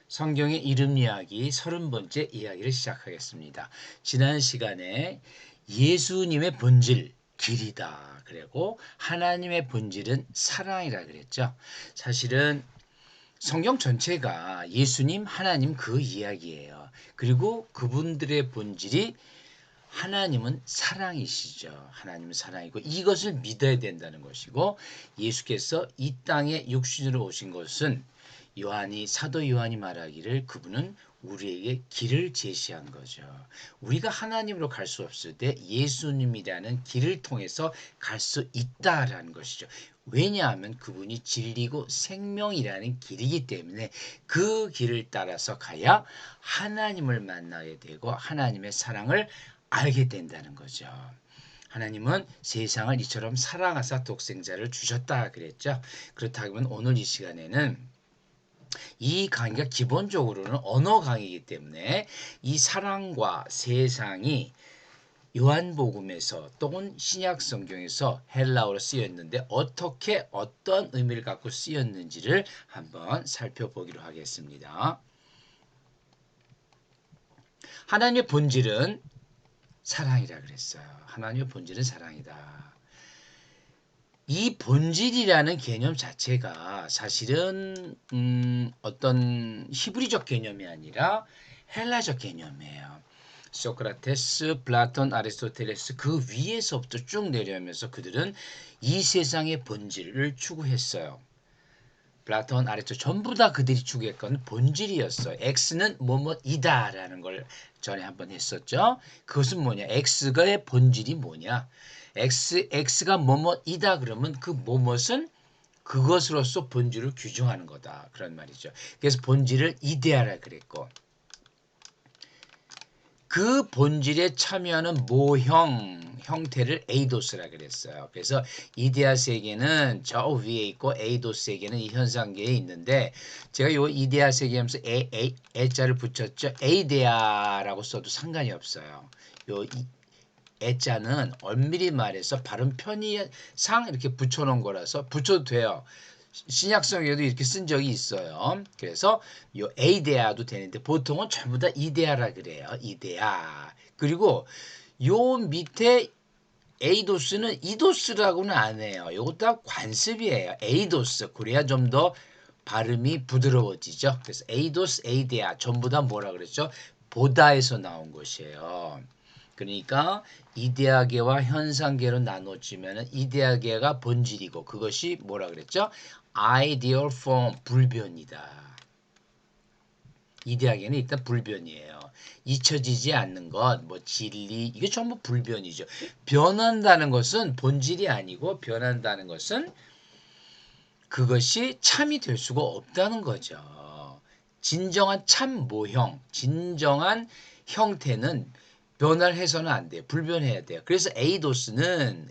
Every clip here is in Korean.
성경의 이름 이야기 30번째 이야기를 시작하겠습니다. 지난 시간에 예수님의 본질 길이다 그리고 하나님의 본질은 사랑이라 그랬죠. 사실은 성경 전체가 예수님, 하나님 그 이야기예요. 그리고 그분들의 본질이 하나님은 사랑이시죠. 하나님은 사랑이고 이것을 믿어야 된다는 것이고 예수께서 이 땅에 육신으로 오신 것은 사도 요한이 말하기를 그분은 우리에게 길을 제시한 거죠. 우리가 하나님으로 갈 수 없을 때 예수님이라는 길을 통해서 갈 수 있다라는 것이죠. 왜냐하면 그분이 진리고 생명이라는 길이기 때문에 그 길을 따라서 가야 하나님을 만나게 되고 하나님의 사랑을 알게 된다는 거죠. 하나님은 세상을 이처럼 사랑하사 독생자를 주셨다 그랬죠. 그렇다면 오늘 이 시간에는 이 강의가 기본적으로는 언어 강의이기 때문에 이 사랑과 세상이 요한복음에서 또는 신약 성경에서 헬라어로 쓰였는데 어떻게 어떤 의미를 갖고 쓰였는지를 한번 살펴보기로 하겠습니다. 하나님의 본질은 사랑이라 그랬어요. 하나님의 본질은 사랑이다. 이 본질이라는 개념 자체가 사실은 어떤 히브리적 개념이 아니라 헬라적 개념이에요. 소크라테스, 플라톤, 아리스토텔레스 그 위에서부터 쭉 내려오면서 그들은 이 세상의 본질을 추구했어요. 플라톤, 아리스토 전부 다 그들이 추구했건 본질이었어요. X는 뭐뭐이다라는 걸 전에 한번 했었죠. 그것은 뭐냐? X가의 본질이 뭐냐? X가 뭐뭐이다 그러면 그 뭐뭇은 그것으로서 본질을 규정하는 거다. 그런 말이죠. 그래서 본질을 이데아라 그랬고 그 본질에 참여하는 형태를 에이도스라 그랬어요. 그래서 이데아 세계는 저 위에 있고 에이도스 세계는 이 현상계에 있는데 제가 요 이데아 세계 하면서 에자를 붙였죠. 에이데아라고 써도 상관이 없어요. 요 에자는 엄밀히 말해서 발음 편의상 이렇게 붙여놓은 거라서 붙여도 돼요. 신약성에도 이렇게 쓴 적이 있어요. 그래서 요 에이데아도 되는데 보통은 전부 다 이데아라 그래요. 이데아. 그리고 요 밑에 에이도스는 이도스라고는 안 해요. 이것도 관습이에요. 에이도스. 그래야 좀 더 발음이 부드러워지죠. 그래서 에이도스, 에이데아 전부 다 뭐라 그랬죠? 보다에서 나온 것이에요. 그러니까 이데아계와 현상계로 나눠지면 이데아계가 본질이고 그것이 뭐라 그랬죠? ideal form, 불변이다. 이데아계는 일단 불변이에요. 잊혀지지 않는 것, 뭐 진리, 이게 전부 불변이죠. 변한다는 것은 본질이 아니고 변한다는 것은 그것이 참이 될 수가 없다는 거죠. 진정한 참 모형, 진정한 형태는 변화를 해서는 안 돼요. 불변해야 돼요. 그래서 에이도스는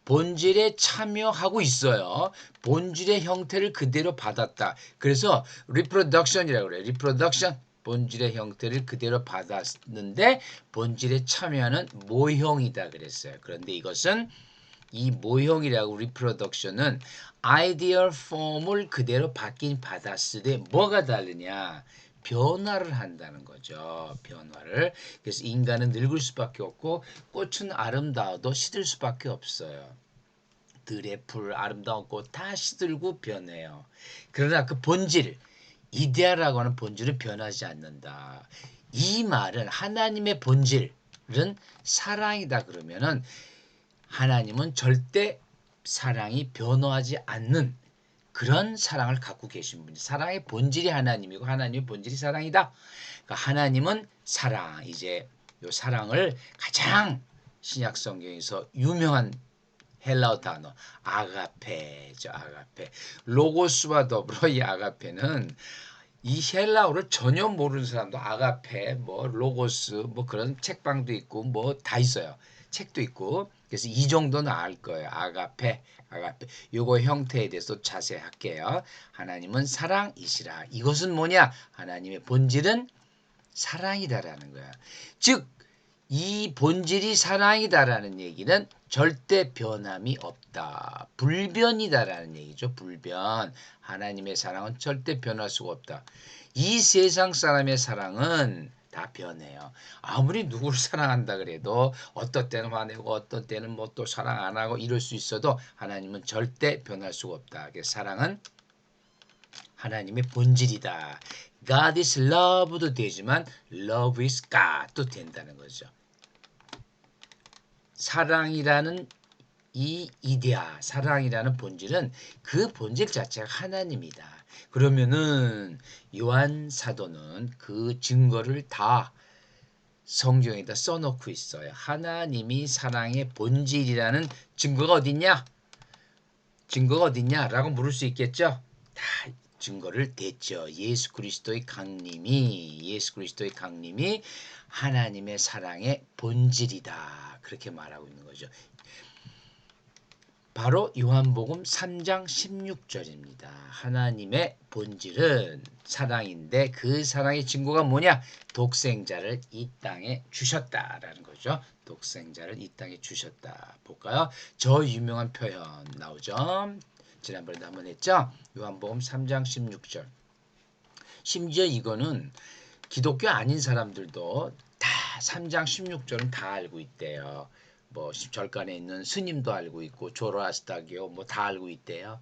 본질에 참여하고 있어요. 본질의 형태를 그대로 받았다. 그래서 reproduction이라고 그래요. reproduction. 본질의 형태를 그대로 받았는데 본질에 참여하는 모형이다 그랬어요. 그런데 이것은 이 모형이라고 reproduction은 ideal form을 그대로 받았을 때 뭐가 다르냐? 변화를 한다는 거죠. 변화를. 그래서 인간은 늙을 수밖에 없고 꽃은 아름다워도 시들 수밖에 없어요. 들의 풀, 아름다운 꽃 다 시들고 변해요. 그러나 그 본질, 이데아라고 하는 본질은 변하지 않는다. 이 말은 하나님의 본질은 사랑이다 그러면은 하나님은 절대 사랑이 변화하지 않는 그런 사랑을 갖고 계신 분이 사랑의 본질이 하나님이고 하나님의 본질이 사랑이다. 그러니까 하나님은 사랑. 이제 이 사랑을 가장 신약 성경에서 유명한 헬라어 단어 아가페죠. 아가페. 로고스와 더불어 이 아가페는 이 헬라어를 전혀 모르는 사람도 아가페, 뭐 로고스, 뭐 그런 책방도 있고 뭐 다 있어요. 책도 있고. 그래서 이 정도는 알 거예요. 아가페. 요거 형태에 대해서 자세히 할게요. 하나님은 사랑이시라. 이것은 뭐냐? 하나님의 본질은 사랑이다라는 거야. 즉 이 본질이 사랑이다라는 얘기는 절대 변함이 없다. 불변이다라는 얘기죠. 불변. 하나님의 사랑은 절대 변할 수가 없다. 이 세상 사람의 사랑은 다 변해요. 아무리 누구를 사랑한다 그래도 어떤 때는 화내고 어떤 때는 뭐 또 사랑 안 하고 이럴 수 있어도 하나님은 절대 변할 수가 없다. 그래서 사랑은 하나님의 본질이다. God is love도 되지만 love is God도 된다는 거죠. 사랑이라는 이 이데아, 사랑이라는 본질은 그 본질 자체가 하나님이다. 그러면은 요한 사도는 그 증거를 다 성경에다 써놓고 있어요. 하나님이 사랑의 본질이라는 증거가 어딨냐? 증거가 어딨냐? 라고 물을 수 있겠죠? 다 증거를 댔죠. 예수 그리스도의 강림이 하나님의 사랑의 본질이다. 그렇게 말하고 있는 거죠. 바로 요한복음 3장 16절입니다. 하나님의 본질은 사랑인데 그 사랑의 증거가 뭐냐? 독생자를 이 땅에 주셨다라는 거죠. 독생자를 이 땅에 주셨다. 볼까요? 저 유명한 표현 나오죠. 지난번에도 한번 했죠. 요한복음 3장 16절. 심지어 이거는 기독교 아닌 사람들도 다 3장 16절은 다 알고 있대요. 뭐 절간에 있는 스님도 알고 있고 조로아스타교 뭐 다 알고 있대요.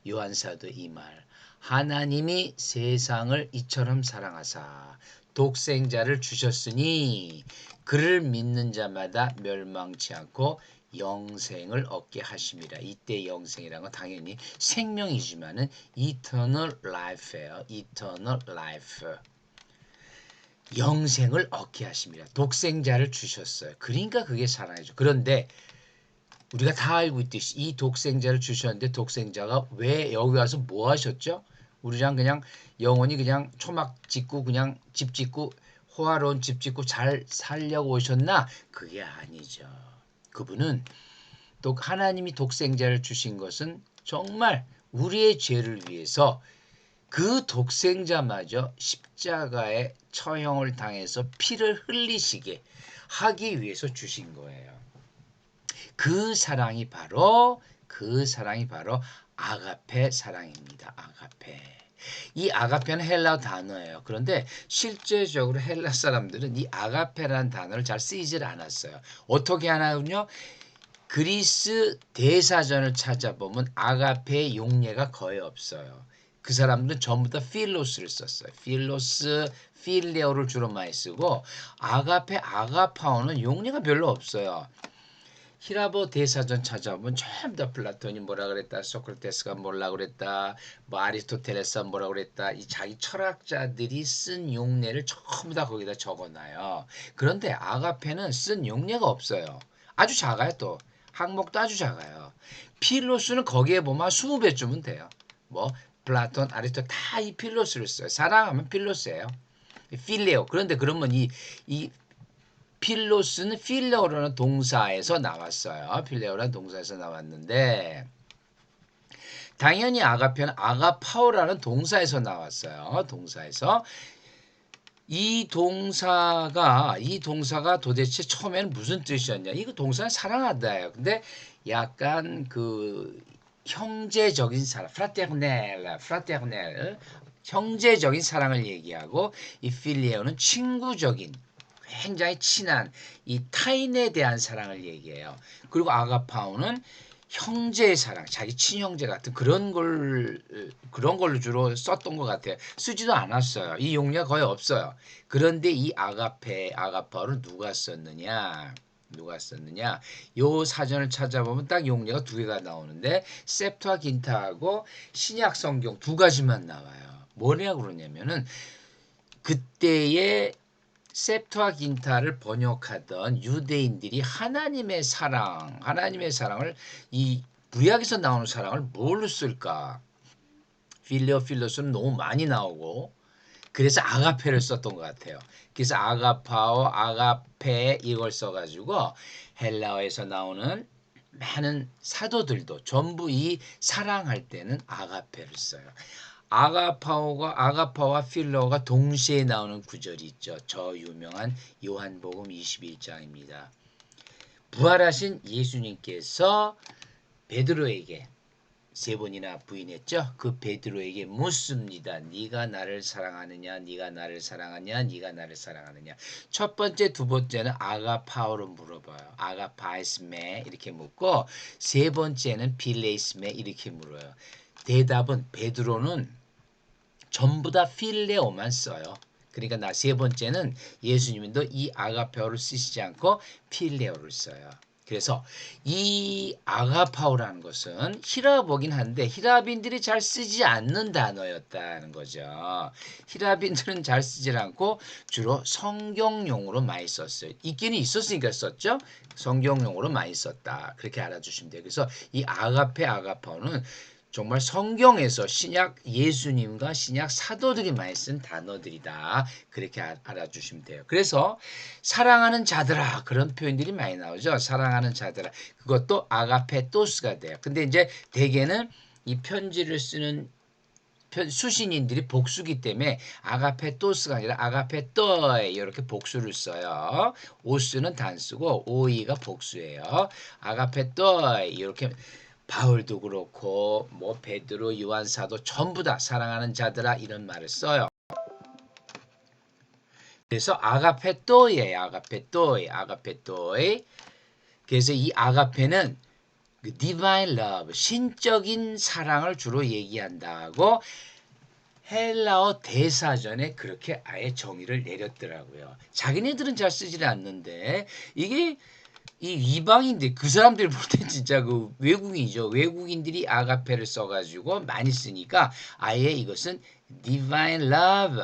요한사도 이 말. 하나님이 세상을 이처럼 사랑하사 독생자를 주셨으니 그를 믿는 자마다 멸망치 않고 영생을 얻게 하심이라. 이때 영생이라는 건 당연히 생명이지만은 eternal life예요. eternal life. 영생을 얻게 하십니다. 독생자를 주셨어요. 그러니까 그게 사랑이죠. 그런데 우리가 다 알고 있듯이 이 독생자를 주셨는데 독생자가 왜 여기 와서 뭐 하셨죠? 우리랑 그냥 영원히 그냥 초막 짓고 그냥 집 짓고 호화로운 집 짓고 잘 살려고 오셨나? 그게 아니죠. 그분은 또 하나님이 독생자를 주신 것은 정말 우리의 죄를 위해서 그 독생자마저 십자가에 처형을 당해서 피를 흘리시게 하기 위해서 주신 거예요. 그 사랑이 바로 아가페 사랑입니다. 아가페. 이 아가페는 헬라어 단어예요. 그런데 실제적으로 헬라 사람들은 이 아가페라는 단어를 잘 쓰이질 않았어요. 어떻게 하나군요? 그리스 대사전을 찾아보면 아가페의 용례가 거의 없어요. 그 사람들은 전부 다 필로스를 썼어요. 필로스, 필레오를 주로 많이 쓰고 아가페, 아가파오는 용례가 별로 없어요. 히라보 대사전 찾아보면 전부 다 플라톤이 뭐라 그랬다, 소크라테스가 뭐라 그랬다, 뭐 아리스토텔레스가 뭐라 그랬다, 이 자기 철학자들이 쓴 용례를 전부 다 거기다 적어놔요. 그런데 아가페는 쓴 용례가 없어요. 아주 작아요 또. 항목도 아주 작아요. 필로스는 거기에 보면 20배쯤은 돼요. 뭐 플라톤, 아리스토 다 이 필로스를 써요. 사랑하면 필로스예요. 필레오. 그런데 그러면 이 필로스는 필레오라는 동사에서 나왔어요. 필레오라는 동사에서 나왔는데 당연히 아가페는 아가파오라는 동사에서 나왔어요. 동사에서 이 동사가 도대체 처음에는 무슨 뜻이었냐? 이거 동사는 사랑하다예요. 근데 약간 그 형제적인 사랑, 프라테르넬, 형제적인 사랑을 얘기하고 이 필리오는 친구적인 굉장히 친한 이 타인에 대한 사랑을 얘기해요. 그리고 아가파오는 형제의 사랑, 자기 친형제 같은 그런 걸로 주로 썼던 것 같아요. 쓰지도 않았어요. 이 용례가 거의 없어요. 그런데 이 아가파오를 누가 썼느냐? 요 사전을 찾아보면 딱 용례가 두 개가 나오는데 셉투아긴타하고 신약 성경 두 가지만 나와요. 뭐냐 그러냐면은 그때의 셉투아긴타를 번역하던 유대인들이 하나님의 사랑을 이 구약에서 나오는 사랑을 뭘로 쓸까? 필로스는 너무 많이 나오고 그래서 아가페를 썼던 것 같아요. 그래서 아가파오, 아가페 이걸 써가지고 헬라어에서 나오는 많은 사도들도 전부 이 사랑할 때는 아가페를 써요. 아가파와 필러가 동시에 나오는 구절이 있죠. 저 유명한 요한복음 21장입니다. 부활하신 예수님께서 베드로에게 세 번이나 부인했죠. 그 베드로에게 묻습니다. 네가 나를 사랑하느냐? 네가 나를 사랑하냐? 네가 나를 사랑하느냐? 첫 번째, 두 번째는 아가파오로 물어봐요. 아가파에스메 이렇게 묻고 세 번째는 필레이스메 이렇게 물어요. 대답은 베드로는 전부 다 필레오만 써요. 그러니까 나 세 번째는 예수님도 이 아가페오를 쓰시지 않고 필레오를 써요. 그래서 이 아가파오라는 것은 히라보긴 한데 히라빈들이 잘 쓰지 않는 단어였다는 거죠. 히라빈들은 잘 쓰지 않고 주로 성경용으로 많이 썼어요. 있기는 있었으니까 썼죠. 성경용으로 많이 썼다. 그렇게 알아주시면 돼요. 그래서 이 아가파오는 정말 성경에서 신약 예수님과 신약 사도들이 많이 쓴 단어들이다. 그렇게 알아주시면 돼요. 그래서 사랑하는 자들아 그런 표현들이 많이 나오죠. 사랑하는 자들아 그것도 아가페토스가 돼요. 근데 이제 대개는 이 편지를 쓰는 수신인들이 복수기 때문에 아가페토스가 아니라 아가페토에 이렇게 복수를 써요. 오스는 단수고 오이가 복수예요. 아가페토에 이렇게 바울도 그렇고 뭐 베드로, 요한사도 전부 다 사랑하는 자들아 이런 말을 써요. 그래서 아가페토이에요. 아가페토이. 그래서 이 아가페는 그 divine love, 신적인 사랑을 주로 얘기한다고 헬라어 대사전에 그렇게 아예 정의를 내렸더라고요. 자기네들은 잘 쓰질 않는데 이게 이 이방인들 그 사람들 볼 땐 진짜 그 외국인이죠. 외국인들이 아가페를 써가지고 많이 쓰니까 아예 이것은 divine love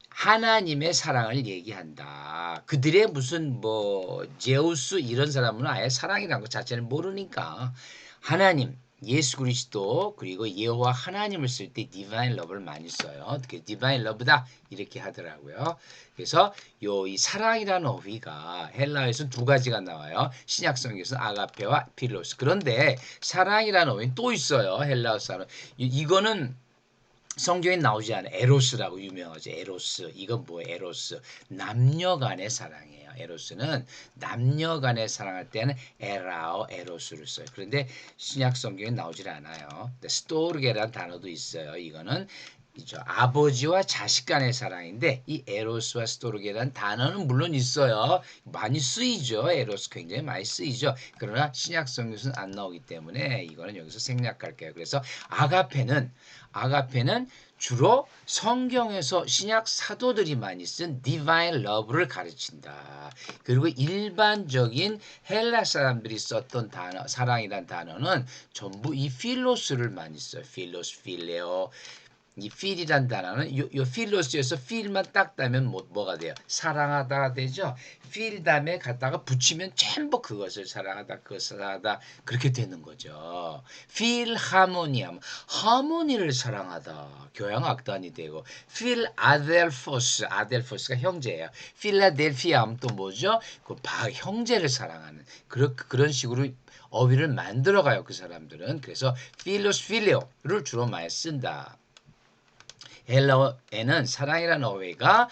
하나님의 사랑을 얘기한다. 그들의 무슨 뭐 제우스 이런 사람은 아예 사랑이라는 것 자체를 모르니까 하나님 예수 그리스도 그리고 여호와 하나님을 쓸 때 디바인 러브를 많이 써요. 그 디바인 러브다 이렇게 하더라고요. 그래서 이 사랑이라는 어휘가 헬라어에서 두 가지가 나와요. 신약성경에서 아가페와 필로스. 그런데 사랑이라는 어휘는 또 있어요. 헬라어 사람. 이거는 성경에 나오지 않은 에로스라고 유명하죠. 에로스. 이건 뭐예요? 에로스. 남녀 간의 사랑이에요. 에로스는 남녀 간의 사랑할 때는 에로스를 써요. 그런데 신약 성경에 나오질 않아요. 스토르게라는 단어도 있어요. 이거는 아버지와 자식 간의 사랑인데 이 에로스와 스토르게라는 단어는 물론 있어요. 많이 쓰이죠. 에로스 굉장히 많이 쓰이죠. 그러나 신약 성경에서는 안 나오기 때문에 이거는 여기서 생략할게요. 그래서 아가페는 주로 성경에서 신약 사도들이 많이 쓴 divine love를 가르친다. 그리고 일반적인 헬라 사람들이 썼던 단어, 사랑이란 단어는 전부 이 필로스를 많이 써요. 필로스, 필레오. 이 필이란 단어는 요 필로스에서 필만 딱 따면 뭐가 돼요? 사랑하다가 되죠. 필 다음에 갖다가 붙이면 전부 그것을 사랑하다, 그것을 사랑하다 그렇게 되는 거죠. 필 하모니함, 하모니를 사랑하다, 교향 악단이 되고 필 아델포스가 형제예요. 필라델피아함 또 뭐죠? 그 형제를 사랑하는 그런 식으로 어휘를 만들어가요 그 사람들은. 그래서 필로스 필레오를 주로 많이 쓴다. 헬라어에는 사랑이라는 어휘가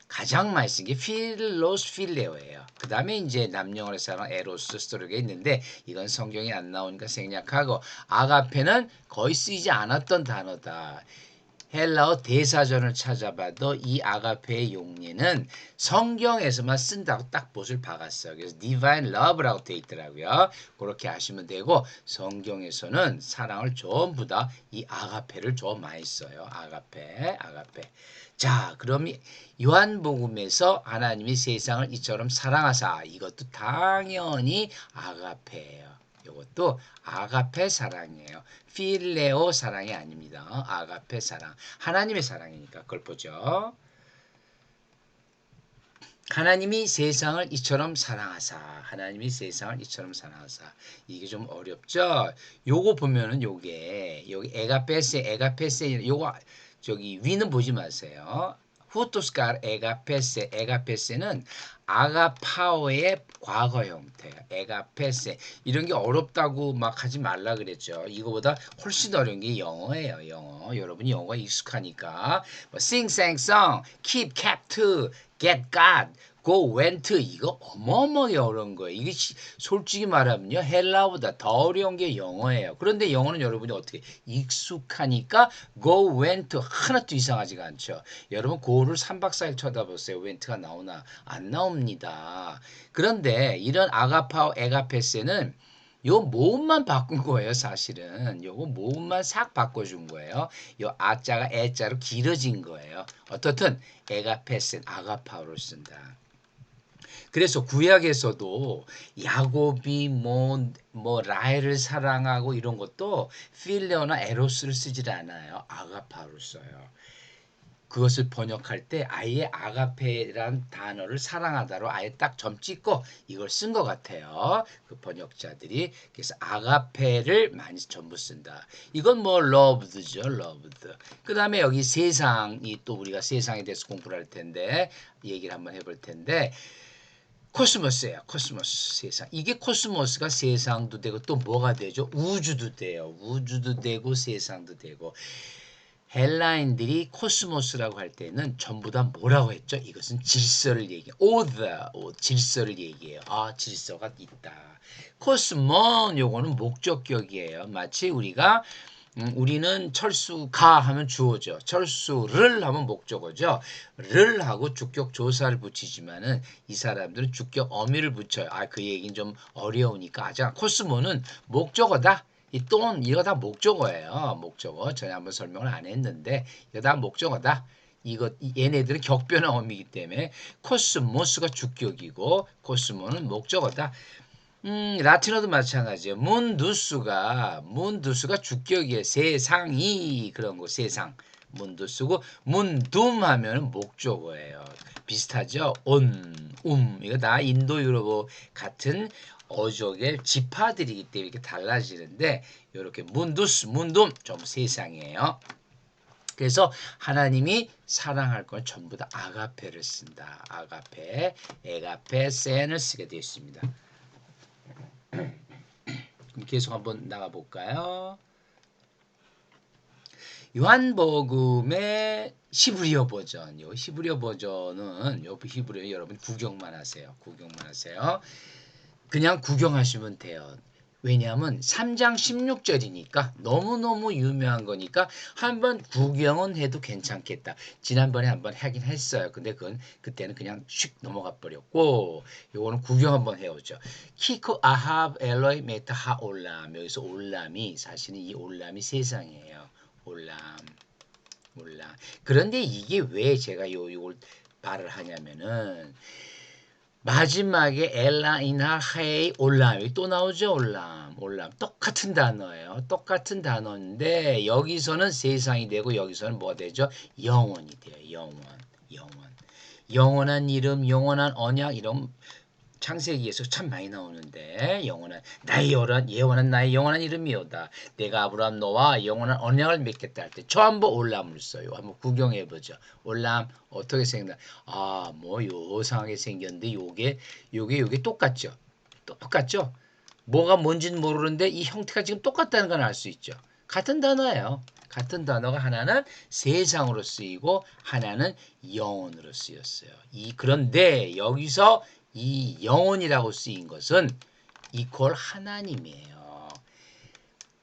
가장 많이 쓴 게 필로스 필레오예요. 그 다음에 이제 남녀간의 사랑 에로스 스토르가 있는데 이건 성경에 안 나오니까 생략하고 아가페는 거의 쓰이지 않았던 단어다. 헬라어 대사전을 찾아봐도 이 아가페의 용례는 성경에서만 쓴다고 딱 못을 박았어요. 그래서 divine love라고 되어 있더라고요. 그렇게 하시면 되고 성경에서는 사랑을 전부 다 이 아가페를 좀 많이 써요. 아가페. 자, 그럼 요한복음에서 하나님이 세상을 이처럼 사랑하사 이것도 당연히 아가페예요. 이것도 아가페 사랑이에요. 필레오 사랑이 아닙니다. 아가페 사랑. 하나님의 사랑이니까 그걸 보죠. 하나님이 세상을 이처럼 사랑하사. 하나님이 세상을 이처럼 사랑하사. 이게 좀 어렵죠? 요거 보면은 여기 에가페세 요거 저기 위는 보지 마세요. 후토스칼 에가페세. 에가페세는 아가파오의 과거 형태. 에가페세. 이런 게 어렵다고 막 하지 말라 그랬죠. 이거보다 훨씬 어려운 게 영어예요. 영어. 여러분이 영어가 익숙하니까. 뭐 sing, sang, song, keep, kept, get, got, go, went. 이거 어마어마하게 어려운 거예요. 이게 솔직히 말하면요. 헬라어보다 더 어려운 게 영어예요. 그런데 영어는 여러분이 어떻게 익숙하니까 go, went 하나도 이상하지가 않죠. 여러분 go를 3박 4일 쳐다보세요. went가 나오나? 안 나옵니다. 그런데 이런 아가파오 에가페세는 요 모음만 바꾼 거예요, 사실은. 요거 모음만 싹 바꿔준 거예요. 요 아자가 애자로 길어진 거예요. 어떻든 에가페센 아가파오를 쓴다. 그래서 구약에서도 야곱이 뭐 라헬을 사랑하고 이런 것도 필레오나 에로스를 쓰질 않아요. 아가파오를 써요. 그것을 번역할 때 아예 아가페란 단어를 사랑하다로 아예 딱 점 찍고 이걸 쓴 것 같아요. 그 번역자들이. 그래서 아가페를 많이 전부 쓴다. 이건 뭐 loved죠. loved. 그 다음에 여기 세상이 또 우리가 세상에 대해서 공부를 할 텐데 얘기를 한번 해볼 텐데 코스모스예요. 코스모스 세상. 이게 코스모스가 세상도 되고 또 뭐가 되죠? 우주도 돼요. 우주도 되고 세상도 되고. 헬라인들이 코스모스라고 할 때는 전부 다 뭐라고 했죠? 이것은 질서를 얘기해요. order, 질서를 얘기해요. 아, 질서가 있다. 코스몬 요거는 목적격이에요. 마치 우리가 우리는 철수가 하면 주어죠. 철수를 하면 목적어죠. 를 하고 주격 조사를 붙이지만은 이 사람들은 주격 어미를 붙여요. 아, 그 얘기는 좀 어려우니까. 자, 코스모는 목적어다. 이 돈 이거 다 목적어예요. 목적어. 전에 한번 설명을 안 했는데 이거 다 목적어다. 이거 얘네들은 격변한 어미이기 때문에 코스모스가 주격이고 코스모는 목적어다. 라틴어도 마찬가지예요. 문두수가 주격이에요. 세상이 그런 거 세상. 문두수고 문둠 하면 목적어예요. 비슷하죠? 이거 다 인도 유럽어 같은 어족의 지파들이기 때문에 이렇게 달라지는데 이렇게 문두스, 문둠 전부 세상이에요. 그래서 하나님이 사랑할 건 전부 다 아가페를 쓴다. 아가페, 에가페, 센을 쓰게 되어 있습니다. 계속 한번 나가 볼까요? 요한복음의 히브리어 버전. 요 히브리어 버전은 요 히브리어 여러분 구경만 하세요. 구경만 하세요. 그냥 구경하시면 돼요. 왜냐하면 3장 16절이니까 너무너무 유명한 거니까 한번 구경은 해도 괜찮겠다. 지난번에 한번 하긴 했어요. 근데 그때는 그냥 슉 넘어가 버렸고 요거는 구경 한번 해오죠. 키코 아합 엘로이 메타 하올람. 여기서 올람이 사실은 이 올람이 세상이에요. 올람. 그런데 이게 왜 제가 요걸 말을 하냐면은 마지막에 엘라 이나 헤이 올람 또 나오죠. 올람 똑같은 단어예요. 똑같은 단어인데 여기서는 세상이 되고 여기서는 뭐가 되죠? 영원이 돼요. 영원한 이름, 영원한 언약 이런 창세기에서 참 많이 나오는데 영원한 나의 영원한 이름이오다. 내가 아브라함 너와 영원한 언약을 맺겠다 할 때 전부 올람을 써요. 한번 구경해 보죠. 올람 어떻게 생겼나? 아, 뭐 요상하게 생겼는데 요게 똑같죠. 똑같죠? 뭐가 뭔지는 모르는데 이 형태가 지금 똑같다는 건 알 수 있죠. 같은 단어예요. 같은 단어가 하나는 세상으로 쓰이고 하나는 영혼으로 쓰였어요. 그런데 여기서 이 영혼이라고 쓰인 것은 이퀄 하나님이에요.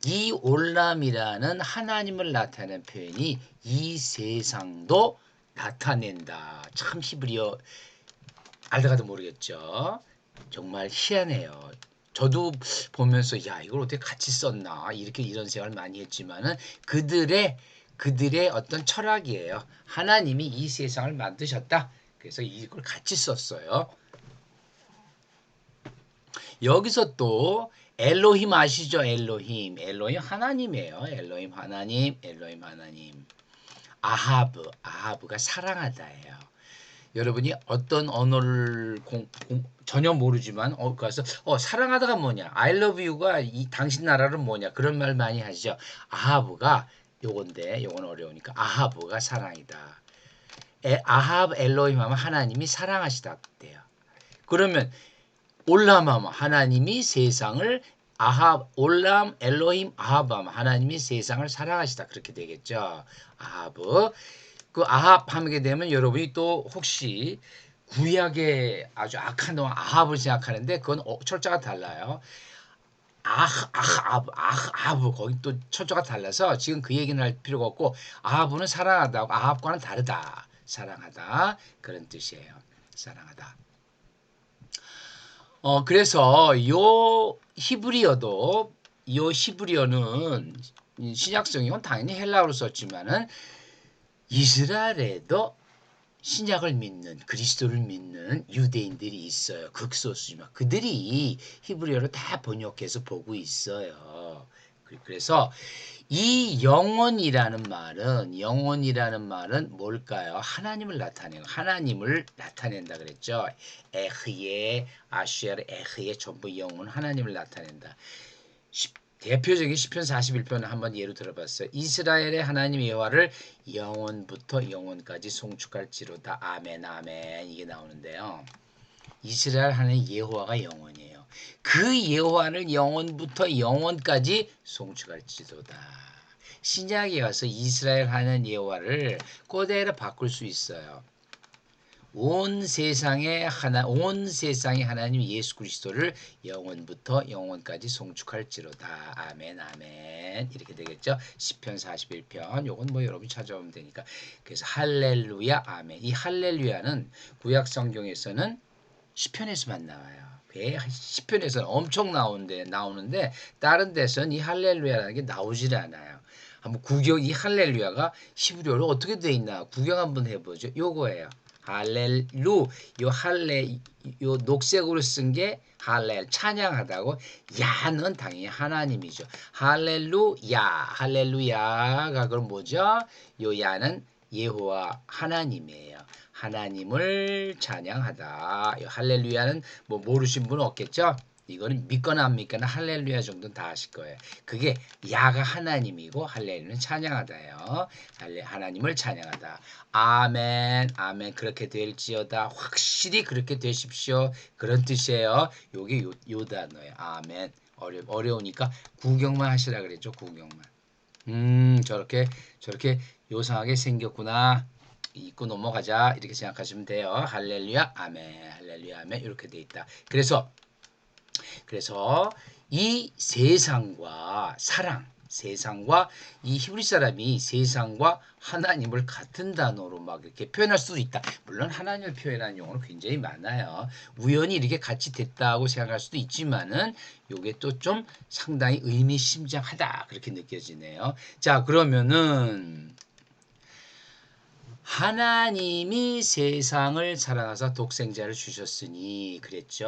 이 올람이라는 하나님을 나타내는 표현이 이 세상도 나타낸다. 참 히브리어 알다가도 모르겠죠. 정말 희한해요. 저도 보면서 야 이걸 어떻게 같이 썼나 이런 생각을 많이 했지만은 그들의 어떤 철학이에요. 하나님이 이 세상을 만드셨다. 그래서 이걸 같이 썼어요. 여기서 또 엘로힘 아시죠? 엘로힘 하나님이에요. 엘로힘 하나님. 아하브가 사랑하다예요. 여러분이 어떤 언어를 전혀 모르지만 그래서 사랑하다가 뭐냐? I love you가 이 당신 나라는 뭐냐? 그런 말 많이 하시죠. 아하브가 요건 어려우니까 아하브가 사랑이다. 아합 엘로힘 하면 하나님이 사랑하시다 그래요. 그러면 올람 하면 하나님이 세상을 올람 엘로힘 아합 하면 하나님이 세상을 사랑하시다 그렇게 되겠죠. 아합. 그 아합 하게 되면 여러분이 또 혹시 구약의 아주 악한 왕 아합을 생각하는데 그건 철자가 달라요. 아합 거기 또 철자가 달라서 지금 그 얘기는 할 필요가 없고 아합은 사랑하다고 아합과는 다르다. 사랑하다 그런 뜻이에요. 사랑하다. 그래서 요 히브리어는 신약 성경은 당연히 헬라어로 썼지만은 이스라엘에도 신약을 믿는 그리스도를 믿는 유대인들이 있어요. 극소수지만 그들이 히브리어를 다 번역해서 보고 있어요. 그래서 이 영혼이라는 말은 뭘까요? 하나님을 나타내는 하나님을 나타낸다 그랬죠. 에흐예 아쉐르 에흐예 전부 영혼 하나님을 나타낸다. 대표적인 시편 41편을 한번 예로 들어봤어요. 이스라엘의 하나님 여호와를 영원부터 영원까지 송축할지로다. 아멘 아멘 이게 나오는데요. 이스라엘 하나님 여호와가 영원이에요. 그 여호와를 영원부터 영원까지 송축할지로다. 신약에 와서 이스라엘 하나님 여호와를 그대로 바꿀 수 있어요. 온 세상의 하나님 예수 그리스도를 영원부터 영원까지 송축할지로다. 아멘 아멘 이렇게 되겠죠. 시편 41편 요건 뭐 여러분이 찾아오면 되니까. 그래서 할렐루야 아멘. 이 할렐루야는 구약 성경에서는 시편에서만 나와요. 시편에서는 엄청 나오는데 다른 데서는 이 할렐루야라는 게 나오질 않아요. 한번 이 할렐루야가 히브리어로 어떻게 돼 있나 구경 한번 해보죠. 요거예요. 할렐루 요 녹색으로 쓴 게 할렐 찬양하다고 야는 당연히 하나님이죠. 할렐루야가 그럼 뭐죠? 요 야는 여호와 하나님이에요. 하나님을 찬양하다. 할렐루야는 뭐 모르신 분은 없겠죠? 이거는 믿거나 안 믿거나 할렐루야 정도는 다 아실 거예요. 그게 야가 하나님이고 할렐루야는 찬양하다예요. 하나님을 찬양하다. 아멘 아멘 그렇게 될지어다. 확실히 그렇게 되십시오. 그런 뜻이에요. 요게 요 단어예요. 아멘. 어려우니까 구경만 하시라 그랬죠. 구경만. 저렇게 요상하게 생겼구나. 잊고 넘어가자 이렇게 생각하시면 돼요. 할렐루야 아멘 할렐루야 아멘 이렇게 돼 있다. 그래서 이 세상과 이 히브리 사람이 세상과 하나님을 같은 단어로 막 이렇게 표현할 수도 있다. 물론 하나님을 표현하는 용어는 굉장히 많아요. 우연히 이렇게 같이 됐다고 생각할 수도 있지만은 요게 또 좀 상당히 의미심장하다 그렇게 느껴지네요. 자 그러면은 하나님이 세상을 사랑하사 독생자를 주셨으니 그랬죠.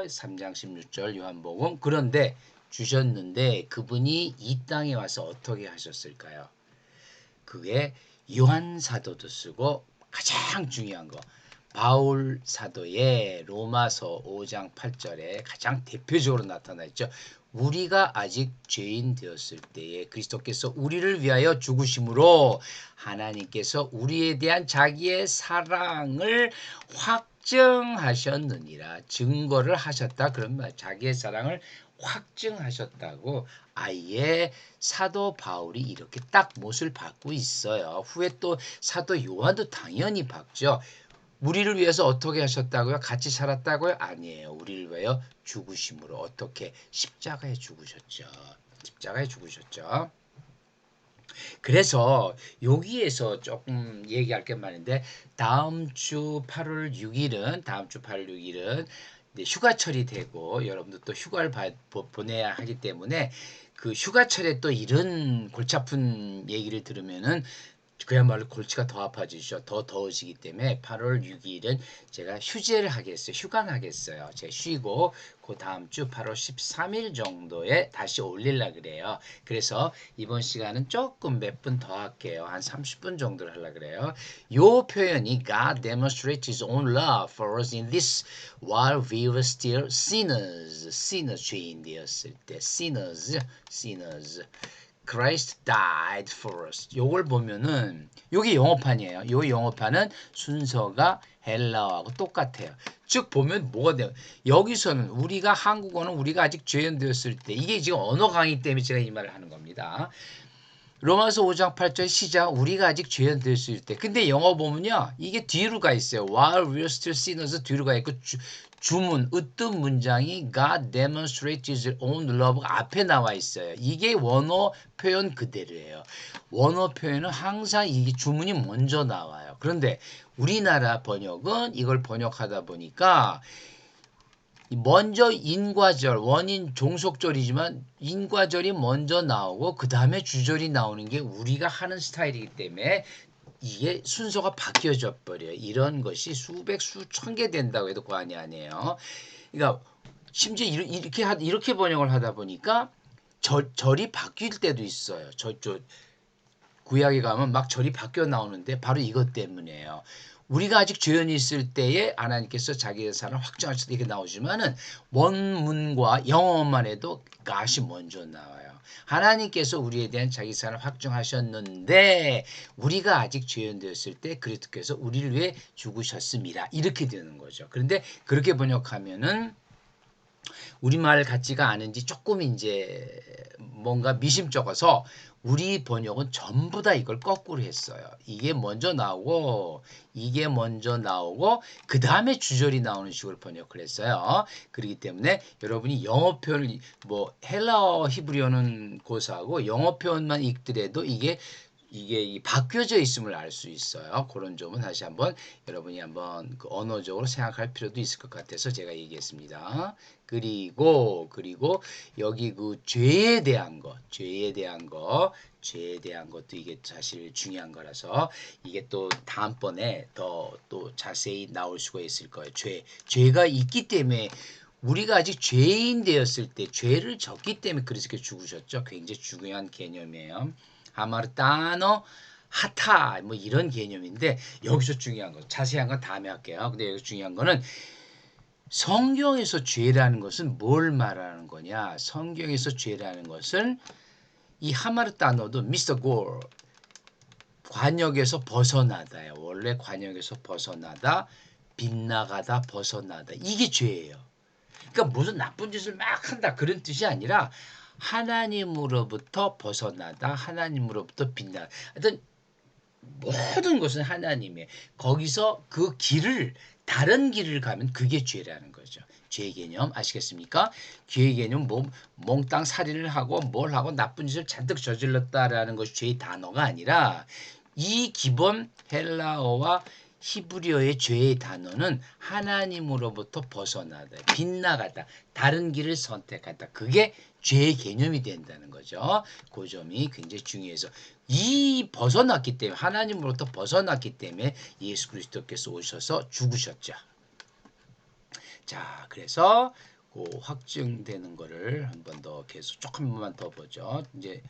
3장 16절 요한복음. 그런데 주셨는데 그분이 이 땅에 와서 어떻게 하셨을까요? 그게 요한 사도도 쓰고 가장 중요한 거 바울 사도의 로마서 5장 8절에 가장 대표적으로 나타나 있죠. 우리가 아직 죄인 되었을 때에 그리스도께서 우리를 위하여 죽으심으로 하나님께서 우리에 대한 자기의 사랑을 확증하셨느니라. 증거를 하셨다. 그런 말. 자기의 사랑을 확증하셨다고 아예 사도 바울이 이렇게 딱 못을 받고 있어요. 후에 또 사도 요한도 당연히 받죠. 우리를 위해서 어떻게 하셨다고요? 같이 살았다고요? 아니에요. 우리를 위하여 죽으심으로 어떻게 십자가에 죽으셨죠. 그래서 여기에서 조금 얘기할 게 많은데 다음 주 8월 6일은 휴가철이 되고 여러분들 또 휴가를 보내야 하기 때문에 그 휴가철에 또 이런 골치 아픈 얘기를 들으면은 그야말로 골치가 더 아파지죠. 더 더워지기 때문에 8월 6일은 제가 휴가를 하겠어요. 제가 쉬고 그 다음 주 8월 13일 정도에 다시 올리려 그래요. 그래서 이번 시간은 조금 몇 분 더 할게요. 한 30분 정도를 하려 그래요. 요 표현이 God demonstrates His own love for us in this while we were still sinners. 죄인 되었을 때 sinners. Christ died for us. 요걸 보면은 요게 영어판이에요. 요 영어판은 순서가 헬라어하고 똑같아요. 즉 보면 뭐가 돼요? 여기서는 우리가 한국어는 우리가 아직 죄인되었을 때 이게 지금 언어 강의 때문에 제가 이 말을 하는 겁니다. 로마서 5장 8절 시작 우리가 아직 죄인 될 수 있을 때 근데 영어 보면요 이게 뒤로 가 있어요. While we are still sinners 뒤로 가 있고 주문 으뜸 문장이 God demonstrates his own love 앞에 나와 있어요. 이게 원어 표현 그대로예요. 원어 표현은 항상 이게 주문이 먼저 나와요. 그런데 우리나라 번역은 이걸 번역하다 보니까 먼저 인과절, 원인 종속절이지만 인과절이 먼저 나오고 그 다음에 주절이 나오는 게 우리가 하는 스타일이기 때문에 이게 순서가 바뀌어져 버려요. 이런 것이 수백, 수천 개 된다고 해도 과언이 아니에요. 그러니까 심지어 이렇게 번역을 하다 보니까 절이 바뀔 때도 있어요. 저쪽 구약에 가면 막 절이 바뀌어 나오는데 바로 이것 때문이에요. 우리가 아직 죄인이 있을 때에 하나님께서 자기의 사랑을 확정하실 때 이렇게 나오지만은 원문과 영어만 해도 가시 먼저 나와요. 하나님께서 우리에 대한 자기 사랑을 확정하셨는데 우리가 아직 죄인 되었을 때 그리스도께서 우리를 위해 죽으셨습니다. 이렇게 되는 거죠. 그런데 그렇게 번역하면은 우리말 같지가 않은지 조금 이제 뭔가 미심쩍어서 우리 번역은 전부 다 이걸 거꾸로 했어요. 이게 먼저 나오고 이게 먼저 나오고 그 다음에 주절이 나오는 식으로 번역을 했어요. 그렇기 때문에 여러분이 영어 표현을 뭐 헬라어 히브리어는 고사하고 영어 표현만 읽더라도 이게 바뀌어져 있음을 알 수 있어요. 그런 점은 다시 한번 여러분이 한번 그 언어적으로 생각할 필요도 있을 것 같아서 제가 얘기했습니다. 그리고 여기 그 죄에 대한 것도 이게 사실 중요한 거라서 이게 또 다음번에 더 또 자세히 나올 수가 있을 거예요. 죄가 있기 때문에 우리가 아직 죄인 되었을 때 죄를 졌기 때문에 그렇게 죽으셨죠. 굉장히 중요한 개념이에요. 하마르타노 하타 뭐 이런 개념인데 여기서 중요한 거 자세한 건 다음에 할게요. 근데 여기서 중요한 거는 성경에서 죄라는 것은 뭘 말하는 거냐? 성경에서 죄라는 것은 이 하마르타노도 미스터 골 관역에서 벗어나다예요. 원래 관역에서 벗어나다 빗나가다 벗어나다 이게 죄예요. 그러니까 무슨 나쁜 짓을 막 한다 그런 뜻이 아니라 하나님으로부터 벗어나다 하나님으로부터 빛나다 하여튼 모든 것은 하나님의 거기서 그 길을 다른 길을 가면 그게 죄라는 거죠. 죄 개념 아시겠습니까? 죄 개념 뭐 몽땅 살인을 하고 뭘 하고 나쁜 짓을 잔뜩 저질렀다라는 것이 죄의 단어가 아니라 이 기본 헬라어와 히브리어의 죄의 단어는 하나님으로부터 벗어나다, 빗나가다, 다른 길을 선택하다. 그게 죄의 개념이 된다는 거죠. 그 점이 굉장히 중요해서 이 벗어났기 때문에 하나님으로부터 벗어났기 때문에 예수 그리스도께서 오셔서 죽으셨죠. 자, 그래서 그 확증되는 거를 한 번 더 계속 조금만 더 보죠. 이제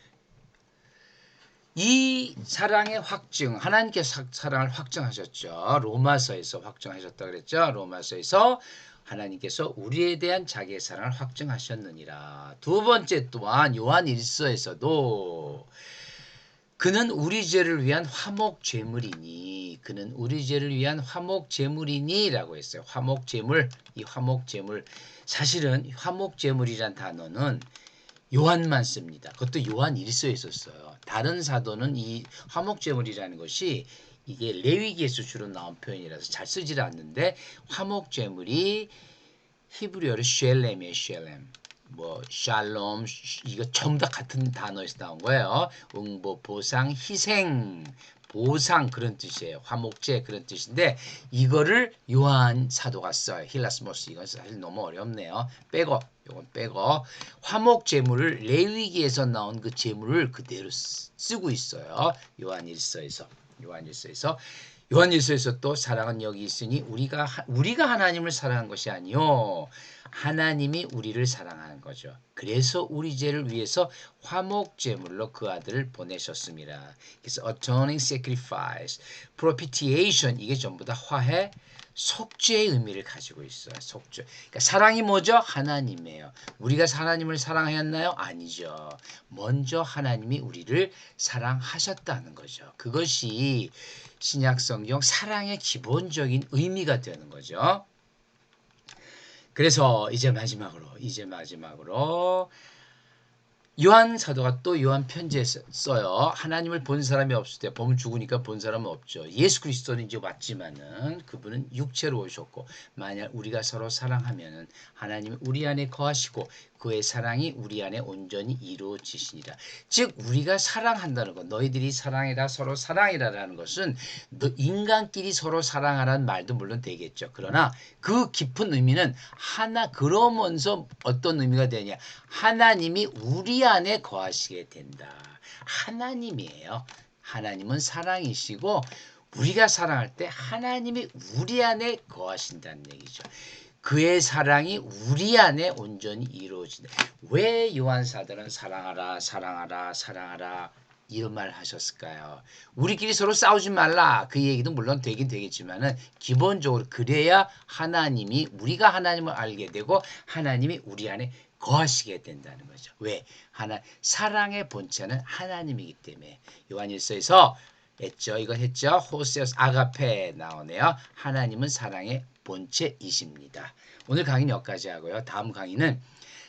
이 사랑의 확증, 하나님께서 사랑을 확증하셨죠. 로마서에서 확증하셨다 그랬죠. 로마서에서 하나님께서 우리에 대한 자기의 사랑을 확증하셨느니라. 두 번째 또한 요한 1서에서도 그는 우리 죄를 위한 화목 제물이니 그는 우리 죄를 위한 화목 제물이니라고 했어요. 화목 제물, 이 화목 제물 사실은 화목 제물이란 단어는 요한만 씁니다. 그것도 요한 1서에 있었어요. 다른 사도는 이 화목제물이라는 것이 이게 레위기에서 주로 나온 표현이라서 잘 쓰지를 않는데 화목제물이 히브리어로 쉘렘이에요. 쉘렘. 뭐 샬롬 이거 전부 다 같은 단어에서 나온 거예요. 응보, 보상, 희생, 보상 그런 뜻이에요. 화목제 그런 뜻인데 이거를 요한 사도가 써요. 힐라스모스 이건 사실 너무 어렵네요. 빼고 요건 빼고 화목 제물을 레위기에서 나온 그 제물을 그대로 쓰고 있어요. 요한 1서에서 또 사랑은 여기 있으니 우리가 하나님을 사랑한 것이 아니요 하나님이 우리를 사랑하는 거죠. 그래서 우리 죄를 위해서 화목 제물로 그 아들을 보내셨습니다. 그래서 atoning sacrifice, propitiation 이게 전부 다 화해 속죄의 의미를 가지고 있어요. 속죄. 그러니까 사랑이 뭐죠? 하나님이에요. 우리가 하나님을 사랑하였나요? 아니죠. 먼저 하나님이 우리를 사랑하셨다는 거죠. 그것이 신약 성경 사랑의 기본적인 의미가 되는 거죠. 그래서 이제 마지막으로 요한 사도가 또 요한 편지에 써요. 하나님을 본 사람이 없을 때 보면 죽으니까 본 사람은 없죠. 예수 그리스도는 이제 왔지만은 그분은 육체로 오셨고 만약 우리가 서로 사랑하면은 하나님이 우리 안에 거하시고 그의 사랑이 우리 안에 온전히 이루어지시니라. 즉 우리가 사랑한다는 것, 너희들이 사랑해라 서로 사랑해라라는 것은 인간끼리 서로 사랑하라는 말도 물론 되겠죠. 그러나 그 깊은 의미는 그러면서 어떤 의미가 되냐? 하나님이 우리 안에 거하시게 된다. 하나님이에요. 하나님은 사랑이시고 우리가 사랑할 때 하나님이 우리 안에 거하신다는 얘기죠. 그의 사랑이 우리 안에 온전히 이루어진다. 왜 요한 사도는 사랑하라 이런 말 하셨을까요? 우리끼리 서로 싸우지 말라 그 얘기도 물론 되긴 되겠지만은 기본적으로 그래야 우리가 하나님을 알게 되고 하나님이 우리 안에 거하시게 된다는 거죠. 왜? 사랑의 본체는 하나님이기 때문에 요한일서에서 했죠. 호세오스 아가페 나오네요. 하나님은 사랑의 본체이십니다. 오늘 강의는 여기까지 하고요. 다음 강의는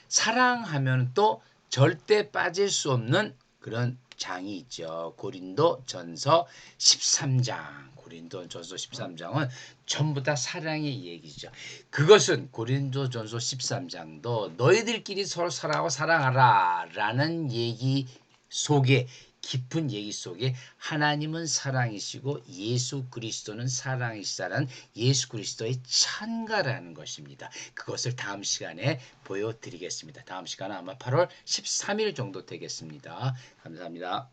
사랑하면 또 절대 빠질 수 없는 그런 장이 있죠. 고린도전서 13장. 고린도전서 13장은 전부 다 사랑의 얘기죠. 그것은 고린도전서 13장도 너희들끼리 서로 사랑하라 라는 얘기 속에 깊은 얘기 속에 하나님은 사랑이시고 예수 그리스도는 사랑이시다는 예수 그리스도의 찬가라는 것입니다. 그것을 다음 시간에 보여드리겠습니다. 다음 시간은 아마 8월 13일 정도 되겠습니다. 감사합니다.